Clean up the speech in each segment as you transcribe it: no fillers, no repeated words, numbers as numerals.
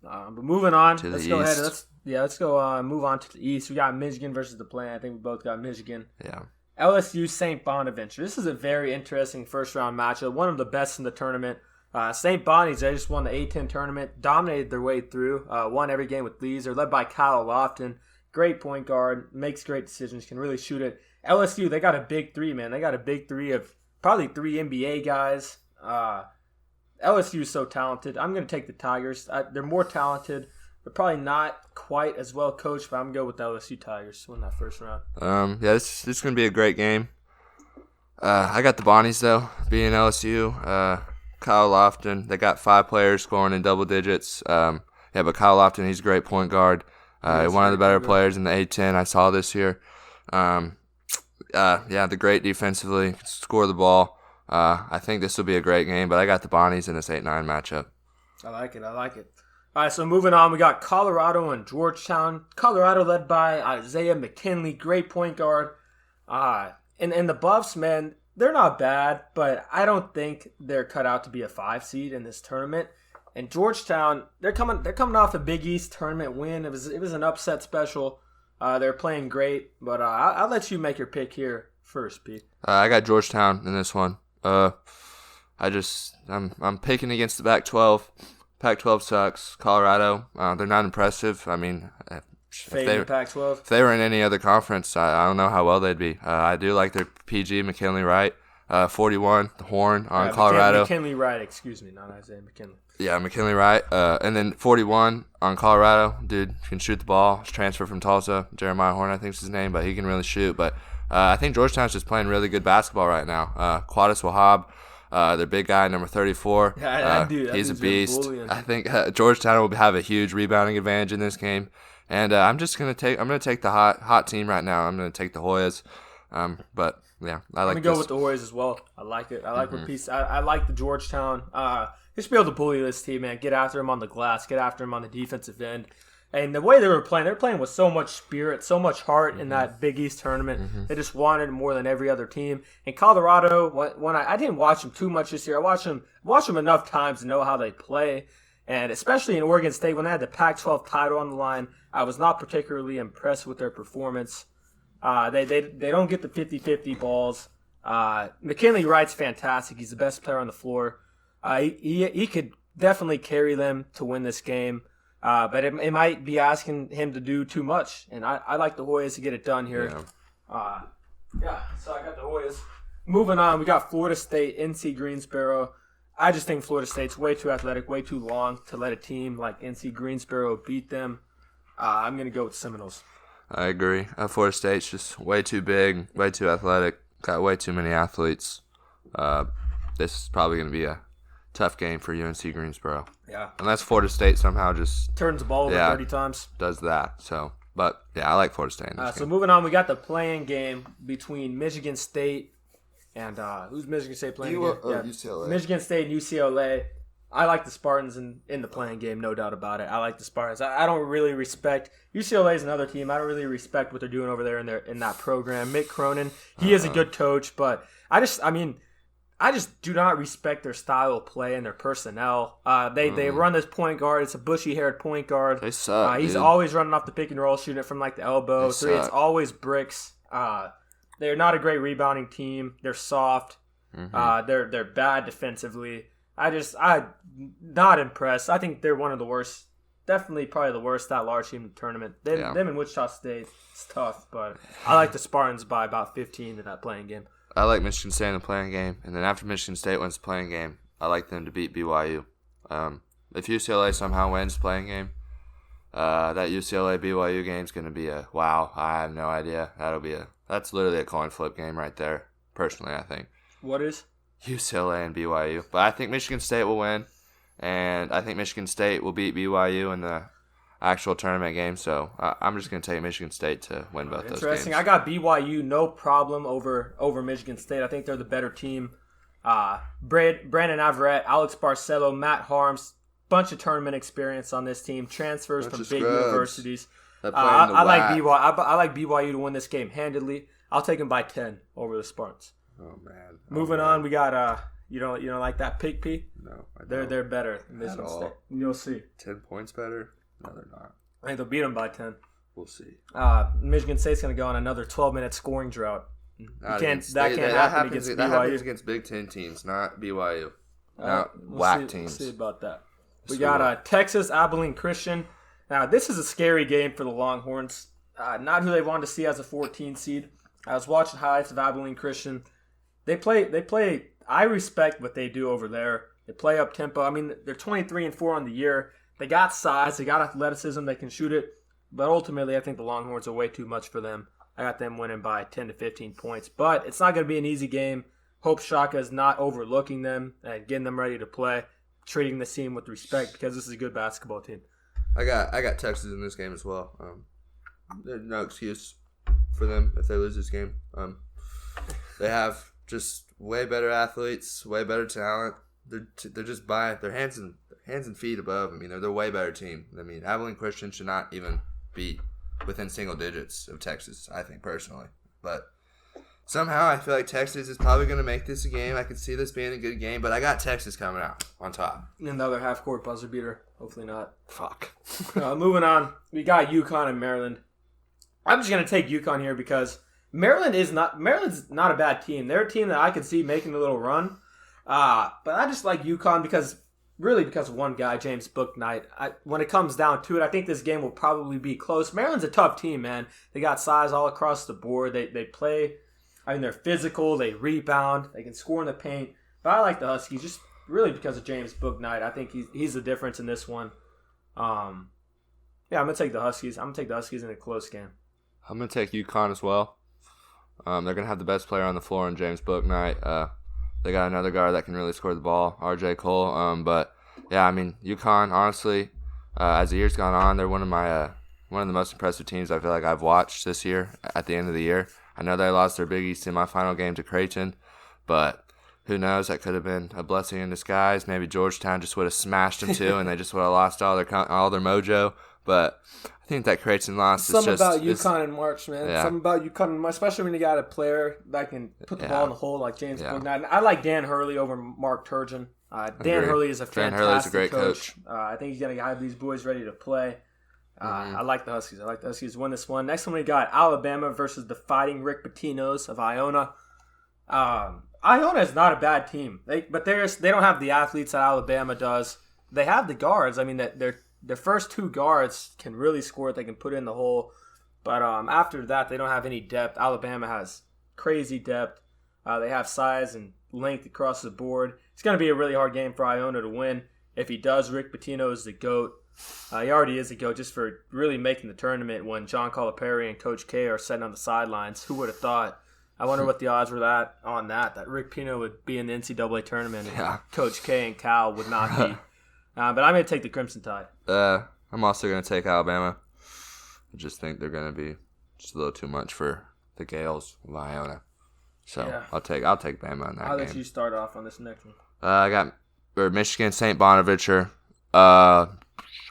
But moving on, To the let's go ahead. East. Let's go move on to the East. We got Michigan versus the Plan. I think we both got Michigan. Yeah. LSU St. Bonaventure. This is a very interesting first round matchup. One of the best in the tournament. St. Bonnie's, they just won the A10 tournament, dominated their way through, won every game with leads. They're led by Kyle Lofton. Great point guard, makes great decisions, can really shoot it. LSU, they got a big three, man. They got a big three of probably 3 NBA guys. LSU is so talented. I'm going to take the Tigers. They're more talented. They're probably not quite as well coached, but I'm going to go with the LSU Tigers to win that first round. This is going to be a great game. I got the Bonnies, though, being LSU. Kyle Lofton, they got 5 players scoring in double digits. But Kyle Lofton, he's a great point guard. One of the better players in the A10 I saw this year. They're great defensively, score the ball. I think this will be a great game, but I got the Bonnies in this 8-9 matchup. I like it. All right, so moving on, we got Colorado and Georgetown. Colorado led by Isaiah McKinley, great point guard. And the Buffs, man, they're not bad, but I don't think they're cut out to be a 5 seed in this tournament. And Georgetown, they're coming off a Big East tournament win. It was an upset special. They're playing great, but I'll let you make your pick here first, Pete. I got Georgetown in this one. I'm picking against the Pac-12. Pac-12 sucks. Colorado, they're not impressive. I mean, Fading Pac-12. If they were in any other conference, I don't know how well they'd be. I do like their PG, McKinley Wright. 41, the horn on Colorado. McKinley Wright, excuse me, not Isaiah McKinley. Yeah, McKinley Wright. And then 41 on Colorado. Dude can shoot the ball. Transfer from Tulsa. Jeremiah Horn, I think is his name, but he can really shoot. But I think Georgetown's just playing really good basketball right now. Quadis Wahab, their big guy, number 34. Yeah, he's a beast. I think Georgetown will have a huge rebounding advantage in this game. And I'm going to take the hot team right now. I'm going to take the Hoyas. But yeah, I like. I'm gonna go with the Hoyas as well. I like it. I like what piece. I like the Georgetown. They should be able to bully this team, man. Get after him on the glass. Get after him on the defensive end. And the way they were playing with so much spirit, so much heart in that Big East tournament. They just wanted it more than every other team. And Colorado, when I didn't watch them too much this year. I watched them enough times to know how they play. And especially in Oregon State, when they had the Pac-12 title on the line, I was not particularly impressed with their performance. They don't get the 50-50 balls. McKinley Wright's fantastic. He's the best player on the floor. He could definitely carry them to win this game. But it might be asking him to do too much. And I like the Hoyas to get it done here. So I got the Hoyas. Moving on, we got Florida State, NC Greensboro. I just think Florida State's way too athletic, way too long to let a team like NC Greensboro beat them. I'm going to go with Seminoles. I agree. Florida State's just way too big, way too athletic, got way too many athletes. This is probably going to be a tough game for UNC Greensboro. Yeah. Unless Florida State somehow just turns the ball over 30 times. Does that. So, but yeah, I like Florida State in this game. So moving on, we got the playing game between Michigan State and who's Michigan State playing? UCLA. Michigan State and UCLA. I like the Spartans in the playing game, no doubt about it. I like the Spartans. I don't really respect UCLA is another team. I don't really respect what they're doing over there in that program. Mick Cronin, he is a good coach, but I just do not respect their style of play and their personnel. They run this point guard. It's a bushy-haired point guard. They suck. He's always running off the pick and roll, shooting it from like the elbow. Three, it's always bricks. They're not a great rebounding team. They're soft. They're bad defensively. I'm not impressed. I think they're one of the worst. Definitely probably the worst that large team in the tournament. Them in Wichita State, it's tough, but I like the Spartans by about 15 in that playing game. I like Michigan State in the playing game, and then after Michigan State wins the playing game, I like them to beat BYU. If UCLA somehow wins the playing game, that UCLA-BYU game is going to be a wow. I have no idea. That's literally a coin flip game right there, personally, I think. What is? UCLA and BYU. But I think Michigan State will win, and I think Michigan State will beat BYU in the actual tournament game. So I'm just going to take Michigan State to win both those games. Interesting. I got BYU no problem over Michigan State. I think they're the better team. Brandon Averette, Alex Barcelo, Matt Harms, bunch of tournament experience on this team. Transfers from big universities. I like BYU to win this game handedly. I'll take them by 10 over the Spartans. Oh man. Moving on, we got You don't like that Pig P? No, I don't. They're better than Michigan State. You'll see. 10 points better? No, they're not. I think they'll beat them by 10. We'll see. Michigan State's going to go on another 12-minute scoring drought. That can't happen against BYU. That happens against Big Ten teams, not BYU. Not whack teams. We'll see about that. We got Texas, Abilene Christian. Now, this is a scary game for the Longhorns. Not who they wanted to see as a 14 seed. I was watching highlights of Abilene Christian. They play. I respect what they do over there. They play up tempo. I mean, they're 23-4 on the year. They got size. They got athleticism. They can shoot it. But ultimately, I think the Longhorns are way too much for them. I got them winning by 10 to 15 points. But it's not going to be an easy game. Hope Shaka is not overlooking them and getting them ready to play, treating the team with respect because this is a good basketball team. I got Texas in this game as well. There's no excuse for them if they lose this game. They have just way better athletes, way better talent. They're just by their hands and feet above. I mean, they're a way better team. I mean, Abilene Christian should not even be within single digits of Texas, I think, personally. But somehow I feel like Texas is probably going to make this a game. I can see this being a good game, but I got Texas coming out on top. Another half-court buzzer beater. Hopefully not. Fuck. Moving on, we got UConn and Maryland. I'm just going to take UConn here because Maryland's not a bad team. They're a team that I could see making a little run. But I just like UConn because of one guy, James Bouknight. When it comes down to it, I think this game will probably be close. Maryland's a tough team, man. They got size all across the board. They play. I mean, they're physical. They rebound. They can score in the paint. But I like the Huskies just really because of James Bouknight. I think he's the difference in this one. I'm gonna take the Huskies. I'm gonna take the Huskies in a close game. I'm gonna take UConn as well. They're gonna have the best player on the floor in James Bouknight. They got another guard that can really score the ball, R.J. Cole. But yeah, I mean UConn. Honestly, as the year's gone on, they're one of the most impressive teams I feel like I've watched this year. At the end of the year, I know they lost their Big East semifinal game to Creighton, but who knows? That could have been a blessing in disguise. Maybe Georgetown just would have smashed them too, and they just would have lost all their mojo. But I think that Creighton loss is just about UConn in March, man. Yeah. Something about UConn in March, especially when you got a player that can put the ball in the hole like James Bouknight. I like Dan Hurley over Mark Turgeon. Dan Hurley is a fantastic great coach. I think he's going to have these boys ready to play. I like the Huskies. I like the Huskies to win this one. Next one we got Alabama versus the Fighting Rick Pitino's of Iona. Iona is not a bad team, but they don't have the athletes that Alabama does. They have the guards. I mean, their first two guards can really score it. They can put it in the hole. But after that, they don't have any depth. Alabama has crazy depth. They have size and length across the board. It's going to be a really hard game for Iona to win. If he does, Rick Pitino is the GOAT. He already is the GOAT just for really making the tournament when John Calipari and Coach K are sitting on the sidelines. Who would have thought? I wonder what the odds were that Rick Pitino would be in the NCAA tournament and Coach K and Cal would not be. But I'm going to take the Crimson Tide. I'm also going to take Alabama. I just think they're going to be just a little too much for the Gales of Iona. So I'll take Bama in that game. I'll let you start off on this next one. I got Michigan, St. Bonaventure. I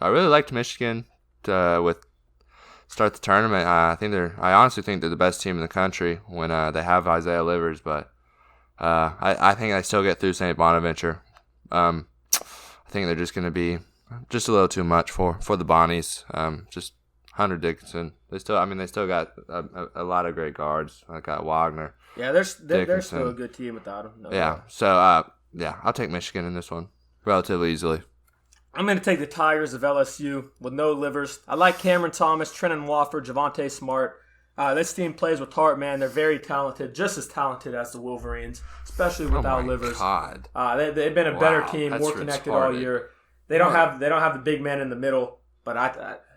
really liked Michigan with start the tournament. I honestly think they're the best team in the country when they have Isaiah Livers, but I think I still get through St. Bonaventure. I think they're just going to be just a little too much for the Bonnies. Just Hunter Dickinson. They still got a lot of great guards. I got Wagner. Yeah, they're still a good team without him. No doubt. So I'll take Michigan in this one relatively easily. I'm going to take the Tigers of LSU with no Livers. I like Cameron Thomas, Trenton Wofford, Javonte Smart. This team plays with heart, man. They're very talented, just as talented as the Wolverines, especially without Livers. God. They've been a better team, more connected all year. They don't have the big man in the middle, but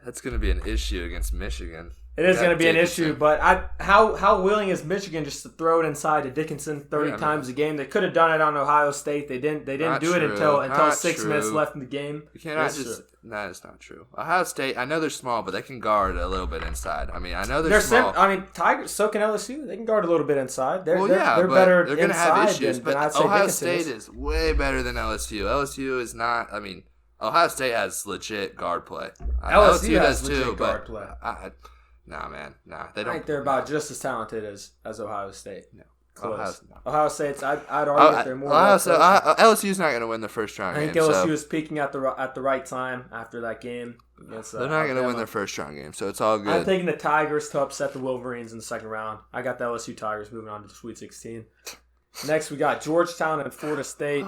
that's going to be an issue against Michigan. It is going to be an issue, but how willing is Michigan just to throw it inside to Dickinson 30 times a game? They could have done it on Ohio State. They didn't do it until 6 minutes left in the game. You cannot that is not true. Ohio State, I know they're small, but they can guard a little bit inside. I mean, I know they're small. Tigers, so can LSU. They can guard a little bit inside. They're better. They're going to have issues, but Ohio State is way better than LSU. LSU is not. I mean, Ohio State has legit guard play. LSU has legit guard play. Nah, man. Nah, they don't. I think they're about just as talented as Ohio State. No. close. Ohio State's. I'd argue that they're more. LSU's not going to win the first round game. I think LSU is peaking at the right time after that game. They're not going to win their first round game, so it's all good. I'm taking the Tigers to upset the Wolverines in the second round. I got the LSU Tigers moving on to the Sweet 16. Next, we got Georgetown and Florida State.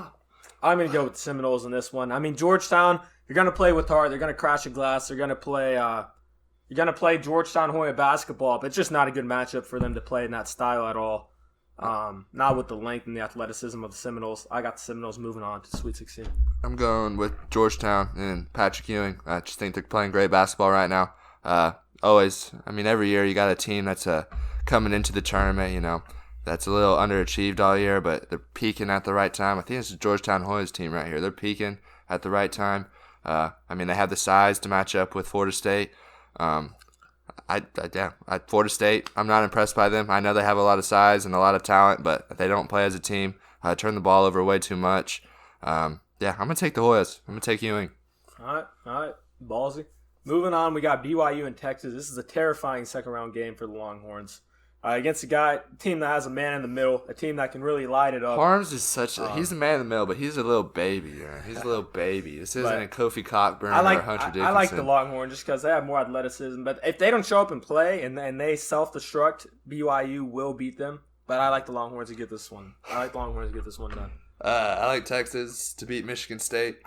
I'm going to go with the Seminoles in this one. I mean, Georgetown, you're going to play with heart. They're going to crash a glass. They're going to play. You're going to play Georgetown Hoya basketball, but it's just not a good matchup for them to play in that style at all. Not with the length and the athleticism of the Seminoles. I got the Seminoles moving on to the Sweet 16. I'm going with Georgetown and Patrick Ewing. I just think they're playing great basketball right now. Every year you got a team that's coming into the tournament, that's a little underachieved all year, but they're peaking at the right time. I think it's the Georgetown Hoyas team right here. They're peaking at the right time. They have the size to match up with Florida State. Florida State, I'm not impressed by them. I know they have a lot of size and a lot of talent, but they don't play as a team. Turn the ball over way too much. I'm going to take the Hoyas. I'm going to take Ewing. All right. Ballsy. Moving on, we got BYU and Texas. This is a terrifying second-round game for the Longhorns. Against a team that has a man in the middle, a team that can really light it up. Harms is he's the man in the middle, but he's a little baby, man. He's a little baby. This isn't a Kofi Cockburn or Hunter Dickinson. I like the Longhorns just because they have more athleticism. But if they don't show up and play and they self-destruct, BYU will beat them. But I like the Longhorns to get this one. Done. I like Texas to beat Michigan State.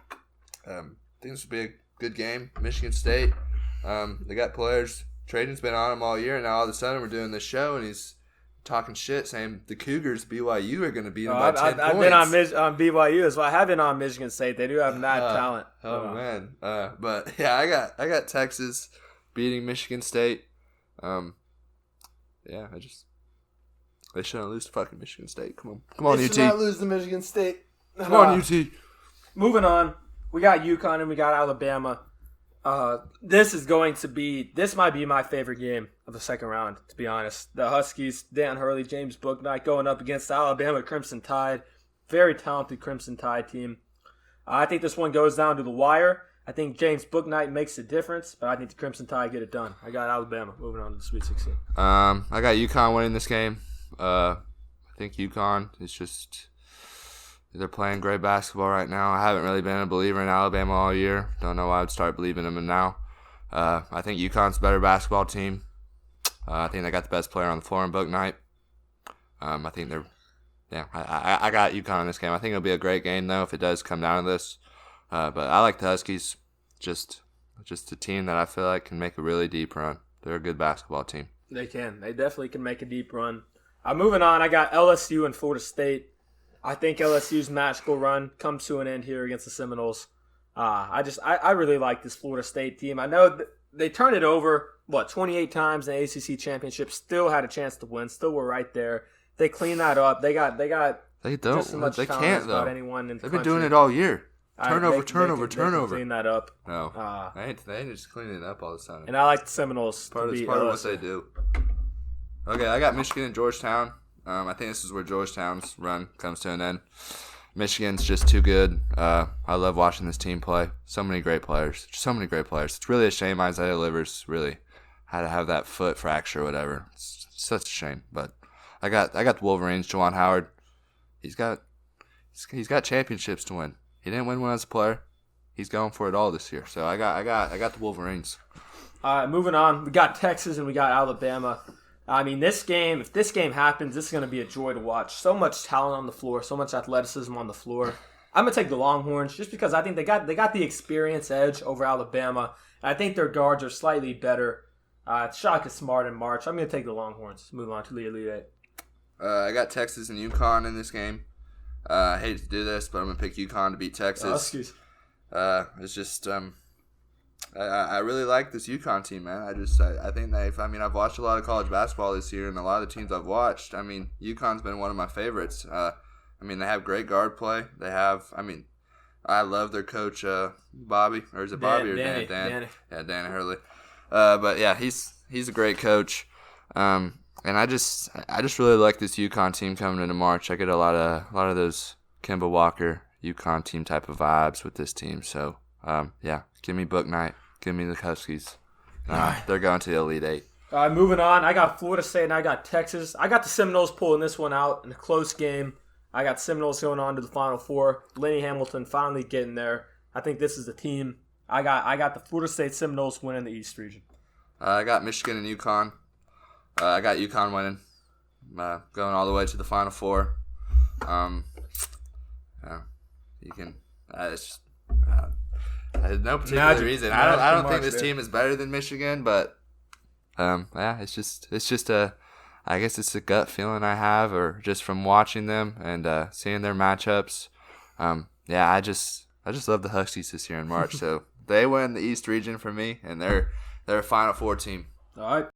I think this will be a good game. Michigan State, they got players. Trajan's been on him all year, and now all of a sudden we're doing this show, and he's talking shit, saying the Cougars, BYU, are going to beat him by 10 points. I've been on BYU as well. I have been on Michigan State. They do have mad talent. Man. I got Texas beating Michigan State. They shouldn't lose to fucking Michigan State. Come on, they UT. Should not lose to Michigan State. Come on, UT. Moving on, we got UConn and we got Alabama. This might be my favorite game of the second round, to be honest. The Huskies, Dan Hurley, James Bouknight going up against the Alabama Crimson Tide. Very talented Crimson Tide team. I think this one goes down to the wire. I think James Bouknight makes a difference, but I think the Crimson Tide get it done. I got Alabama moving on to the Sweet 16. I got UConn winning this game. I think UConn is just... They're playing great basketball right now. I haven't really been a believer in Alabama all year. Don't know why I would start believing in them now. I think UConn's a better basketball team. I think they got the best player on the floor in Bouknight. I think they're... I got UConn in this game. I think it'll be a great game, though, if it does come down to this. But I like the Huskies. Just a team that I feel like can make a really deep run. They're a good basketball team. They can. They definitely can make a deep run. Moving on, I got LSU and Florida State. I think LSU's magical run comes to an end here against the Seminoles. I really like this Florida State team. I know they turned it over, 28 times in the ACC championship. Still had a chance to win. Still were right there. They cleaned that up. They got. They don't. Just as much they can't though. Anyone in the They've country. been doing it all year. Turnover. They can clean that up. No, they ain't just cleaning it up all the time. And I like the Seminoles. It's part of what they do. Okay, I got Michigan and Georgetown. I think this is where Georgetown's run comes to an end. Michigan's just too good. I love watching this team play. So many great players. It's really a shame Isaiah Livers really had to have that foot fracture or whatever. It's such a shame. But I got the Wolverines. Juwan Howard. He's got championships to win. He didn't win one as a player. He's going for it all this year. So I got the Wolverines. Moving on, we got Texas and we got Alabama. I mean, if this game happens, this is going to be a joy to watch. So much talent on the floor, so much athleticism on the floor. I'm going to take the Longhorns just because I think they got the experience edge over Alabama. And I think their guards are slightly better. Shaka Smart and March. I'm going to take the Longhorns. Move on to the Elite Eight. I got Texas and UConn in this game. I hate to do this, but I'm going to pick UConn to beat Texas. It's just... I really like this UConn team, man. I think I've watched a lot of college basketball this year, and a lot of the teams I've watched, UConn's been one of my favorites. They have great guard play. I love their coach, Bobby, or is it Bobby or Dan? Danny. Yeah, Dan Hurley. But yeah, he's a great coach. And I just really like this UConn team coming into March. I get a lot of those Kemba Walker UConn team type of vibes with this team. So give me Bouknight. Give me the Huskies. They're going to the Elite Eight. All right, moving on. I got Florida State and I got Texas. I got the Seminoles pulling this one out in a close game. I got Seminoles going on to the Final Four. Lenny Hamilton finally getting there. I think this is the team. I got the Florida State Seminoles winning the East region. I got Michigan and UConn. I got UConn winning, going all the way to the Final Four. You can. It's just, there's no particular reason. I don't think this team is better than Michigan, but it's just I guess it's a gut feeling I have, or just from watching them and seeing their matchups. I just love the Huskies this year in March. So they win the East region for me, and they're a Final Four team. All right.